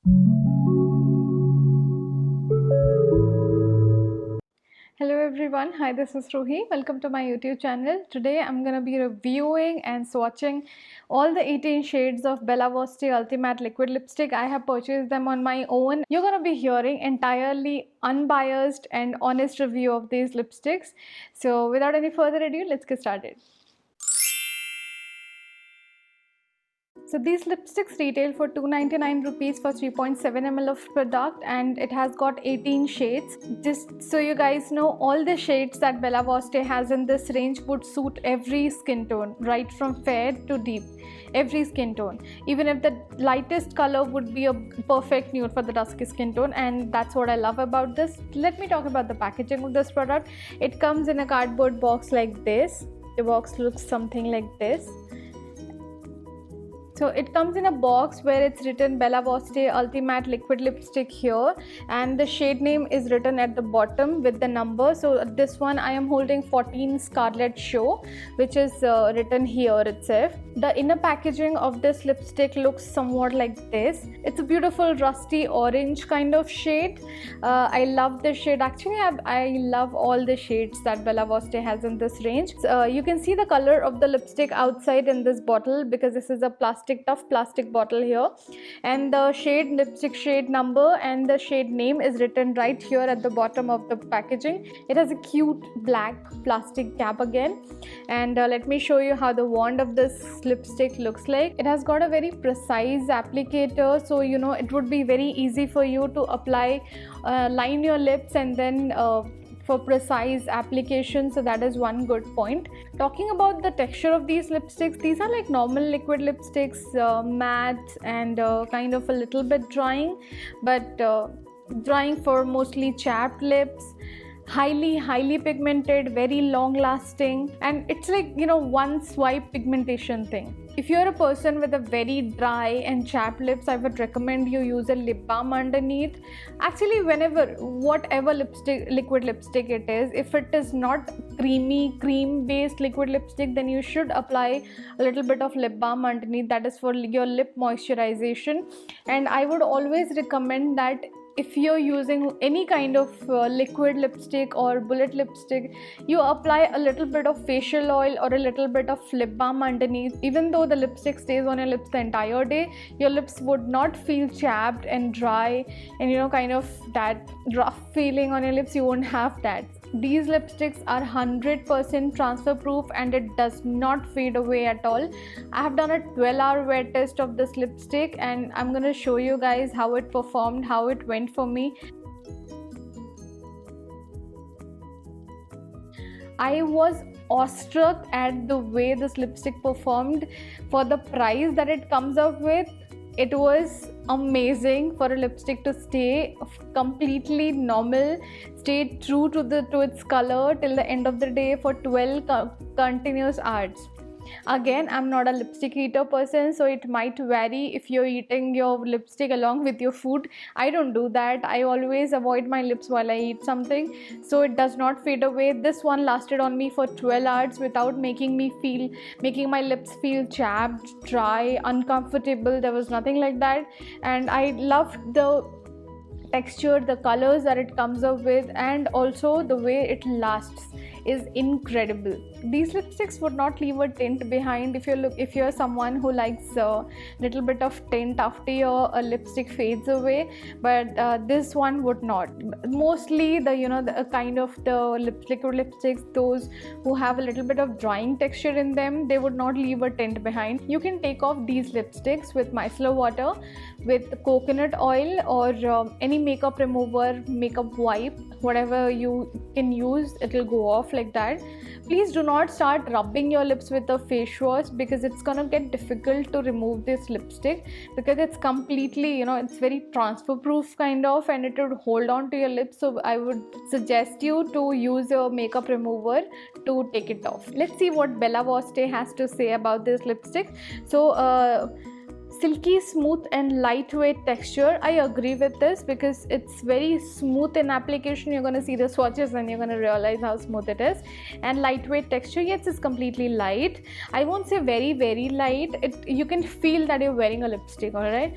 Hello everyone, hi, this is Ruhi. Welcome to my YouTube channel. Today I'm going to be reviewing and swatching all the 18 shades of Bella Voste Ultimate Liquid Lipstick. I have purchased them on my own. You're going to be hearing entirely unbiased and honest review of these lipsticks. So without any further ado, let's get started. So these lipsticks retail for 299 rupees for 3.7 ml of product, and it has got 18 shades. Just so you guys know, all the shades that Bella Voste has in this range would suit every skin tone, right from fair to deep, every skin tone. Even if the lightest color would be a perfect nude for the dusky skin tone, and that's what I love about this. Let me talk about the packaging of this product. It comes in a cardboard box like this. The box looks something like this. So it comes in a box where it's written Bella Voste Ultimate Liquid Lipstick here, and the shade name is written at the bottom with the number. So this one I am holding 14 Scarlet Show, which is written here itself. The inner packaging of this lipstick looks somewhat like this. It's a beautiful rusty orange kind of shade. I love this shade. Actually, I love all the shades that Bella Voste has in this range. You can see the color of the lipstick outside in this bottle, because this is a tough plastic bottle here, and the lipstick shade number and the shade name is written right here at the bottom of the packaging. It has a cute black plastic cap again, and let me show you how the wand of this lipstick looks like. It has got a very precise applicator, so you know it would be very easy for you to apply, line your lips, and then for precise application. So that is one good point. Talking about the texture of these lipsticks, these are like normal liquid lipsticks, matte and kind of a little bit drying, but drying for mostly chapped lips. Highly pigmented, very long lasting, and it's like, you know, one swipe pigmentation thing. If you're a person with a very dry and chapped lips, I would recommend you use a lip balm underneath. Actually, whatever liquid lipstick it is, if it is not cream based liquid lipstick, then you should apply a little bit of lip balm underneath. That is for your lip moisturization. And I would always recommend that if you're using any kind of liquid lipstick or bullet lipstick, you apply a little bit of facial oil or a little bit of lip balm underneath. Even though the lipstick stays on your lips the entire day, your lips would not feel chapped and dry, and you know, kind of that rough feeling on your lips. You won't have that. These lipsticks are 100% transfer proof, and it does not fade away at all. I have done a 12-hour wear test of this lipstick, and I'm going to show you guys how it performed, how it went for me. I was awestruck at the way this lipstick performed. For the price that it comes up with, it was amazing for a lipstick to stay completely normal, stay true to its color till the end of the day for 12 continuous hours. Again, I'm not a lipstick eater person, so it might vary if you're eating your lipstick along with your food. I don't do that. I always avoid my lips while I eat something, so it does not fade away. This one lasted on me for 12 hours without making my lips feel chapped, dry, uncomfortable. There was nothing like that, and I loved the texture, the colors that it comes up with, and also the way it lasts is incredible. These lipsticks would not leave a tint behind. If you're someone who likes a little bit of tint after your lipstick fades away, but this one would not. Mostly the kind of the liquid lipsticks, those who have a little bit of drying texture in them, they would not leave a tint behind. You can take off these lipsticks with micellar water, with coconut oil, or any makeup remover, makeup wipe, whatever you can use, it will go off like that. Please do not start rubbing your lips with a face wash, because it's gonna get difficult to remove this lipstick, because it's completely, it's very transfer proof kind of, and it would hold on to your lips. So I would suggest you to use a makeup remover to take it off. Let's see what Bella Voste has to say about this lipstick. So silky smooth and lightweight texture. I agree with this because it's very smooth in application. You're going to see the swatches and you're going to realize how smooth it is. And lightweight texture, yes, it's completely light. I won't say very light. You can feel that you're wearing a lipstick, all right?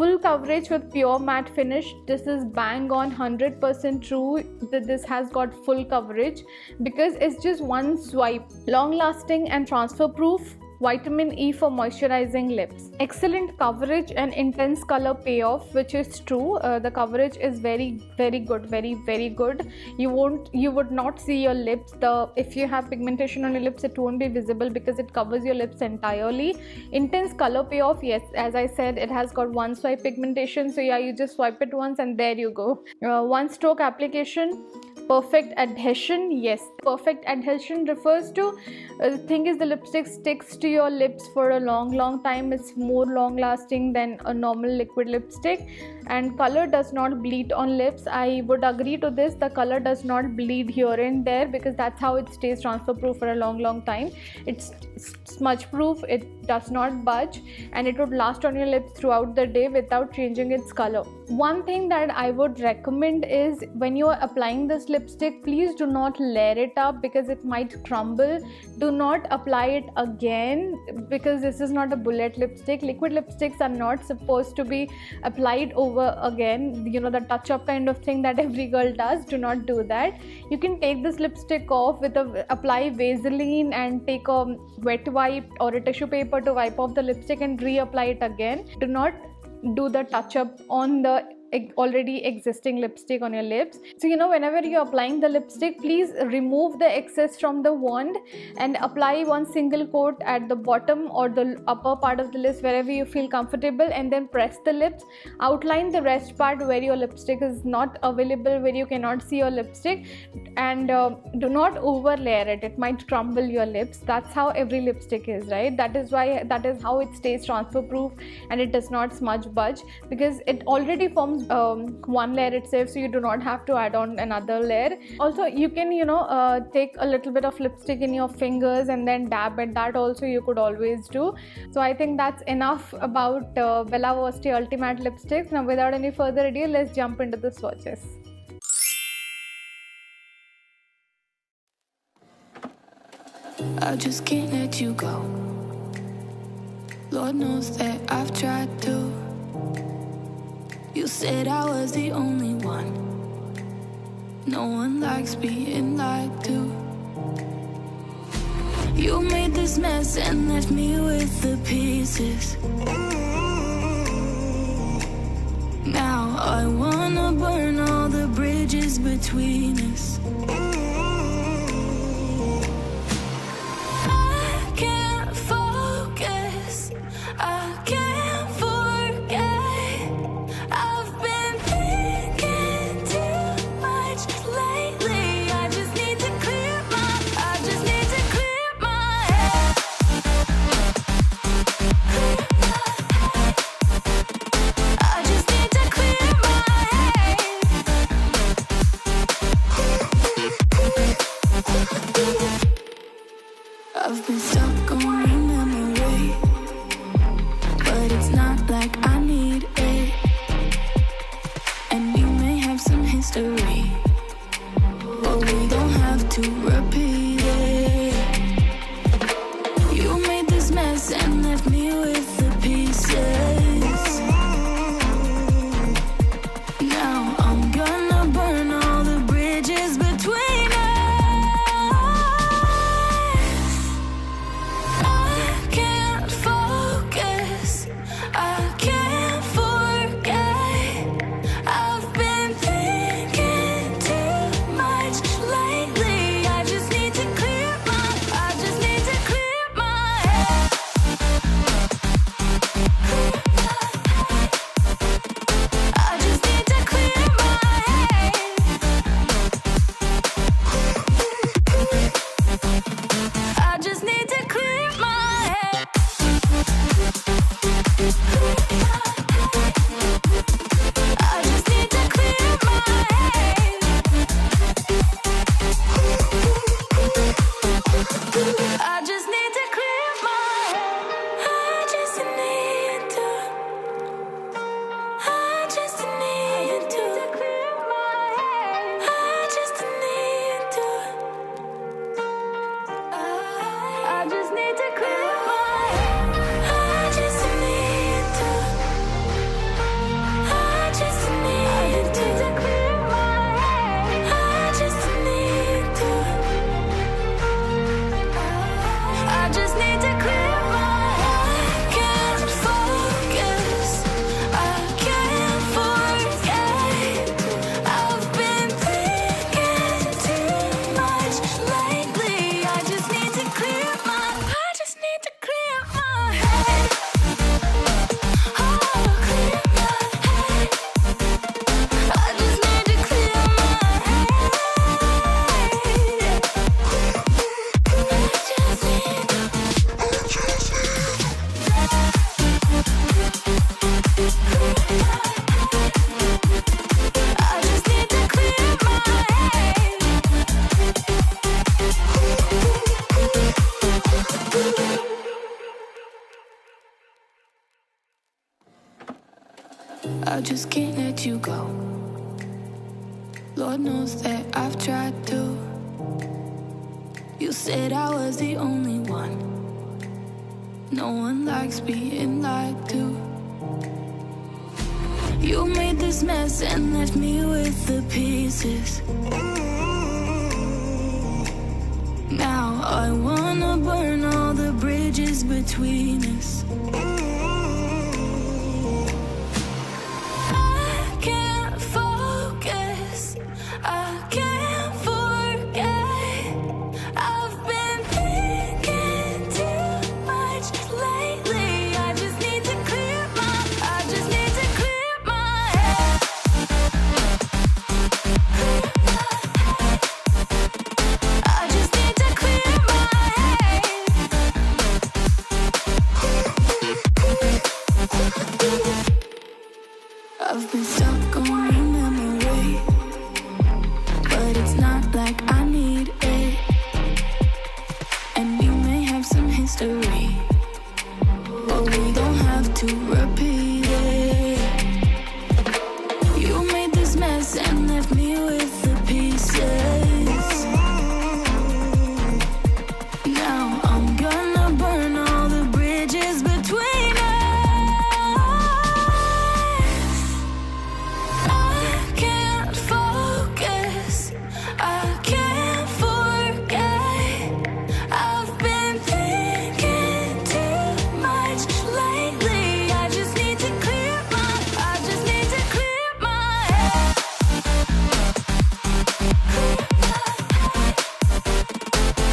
full coverage with pure matte finish. This is bang on 100% true that this has got full coverage because it's just one swipe. Long lasting and transfer proof. Vitamin E for moisturizing lips. Excellent coverage and intense color payoff, which is true. The coverage is very good, very good. You would not see your lips. If you have pigmentation on your lips, it won't be visible because it covers your lips entirely. Intense color payoff, yes, as I said, it has got one swipe pigmentation. So yeah, you just swipe it once and there you go. One stroke application. Perfect adhesion, yes. Perfect adhesion refers to the thing is the lipstick sticks to your lips for a long time. It's more long lasting than a normal liquid lipstick, and color does not bleed on lips. I would agree to this. The color does not bleed here and there because that's how it stays transfer proof for a long time. It's smudge proof, it does not budge, and it would last on your lips throughout the day without changing its color. One thing that I would recommend is when you are applying this lipstick, please do not layer it up because it might crumble. Do not apply it again because this is not a bullet lipstick. Liquid lipsticks are not supposed to be applied over again, you know, the touch up kind of thing that every girl does. Do not do that. You can take this lipstick off with apply Vaseline and take a wet wipe or a tissue paper to wipe off the lipstick and reapply it again. Do not do the touch up on the already existing lipstick on your lips. So you know, whenever you're applying the lipstick, please remove the excess from the wand and apply one single coat at the bottom or the upper part of the lips wherever you feel comfortable, and then press the lips. Outline the rest part where your lipstick is not available, where you cannot see your lipstick, and do not over layer it. It might crumble your lips. That's how every lipstick is, right? That is how it stays transfer proof and it does not smudge budge because it already forms one layer itself, so you do not have to add on another layer. Also, you can take a little bit of lipstick in your fingers and then dab it. That also you could always do. So I think that's enough about Bella Voste Ultimate lipsticks. Now without any further ado, let's jump into the swatches. I just can't let you go. Lord knows that I've tried to. You said I was the only one. No one likes being lied to. You made this mess and left me with the pieces. Now I wanna burn all the bridges between us. I can't focus, I can't forget. I've been thinking too much lately. I just need to clear my head. I just need to clear my head. I just can't let you go. Lord knows that I've tried to. You said I was the only one. No one likes being lied to. You made this mess and left me with the pieces. Now I wanna burn all the bridges between us. I can't focus, I can't forget. I've been thinking too much lately. I just need to clear my head. I just need to clear my head. I've been stuck on your memory, but it's not like I need it. And we may have some history, but we don't have to repeat it. You made this mess and left me with the pieces. Now I'm gonna burn all the bridges between us. I can't focus, I can't forget. I've been thinking too much lately. I just need to clear my head.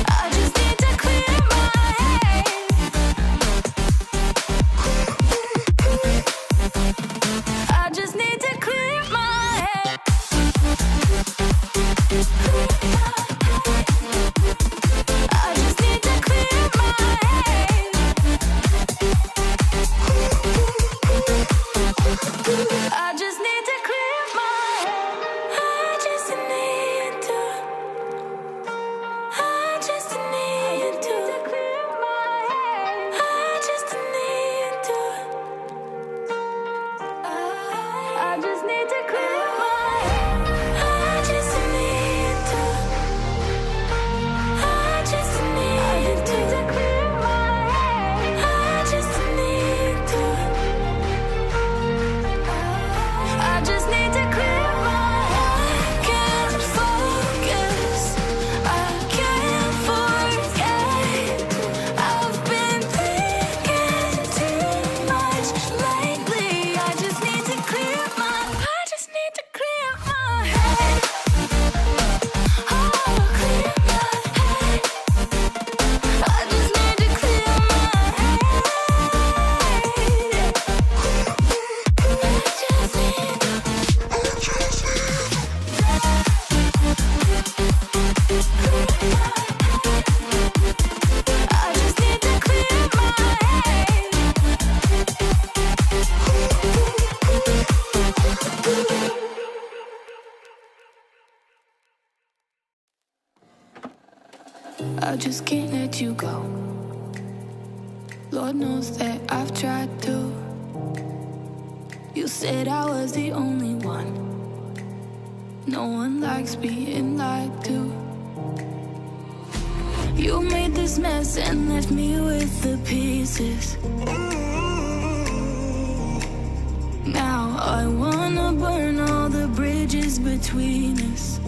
I just need to clear my head. I just need to clear my head. I just need to clear my head. I just need to clear my head. I just need to. I just need to clear my head. I just need to. I just need to clear my head. I just need to. I just need to clear my head. I just need to. I just need to clear my head. I can't focus, I can't forget. I've been thinking too much lately. I just need to clear my head. Oh, clear my head. I just need to clear my head. I just need to clear my head. I just can't let you go. Lord knows that I've tried to. You said I was the only one. No one likes being lied to. You made this mess and left me with the pieces. Now I wanna burn all the bridges between us.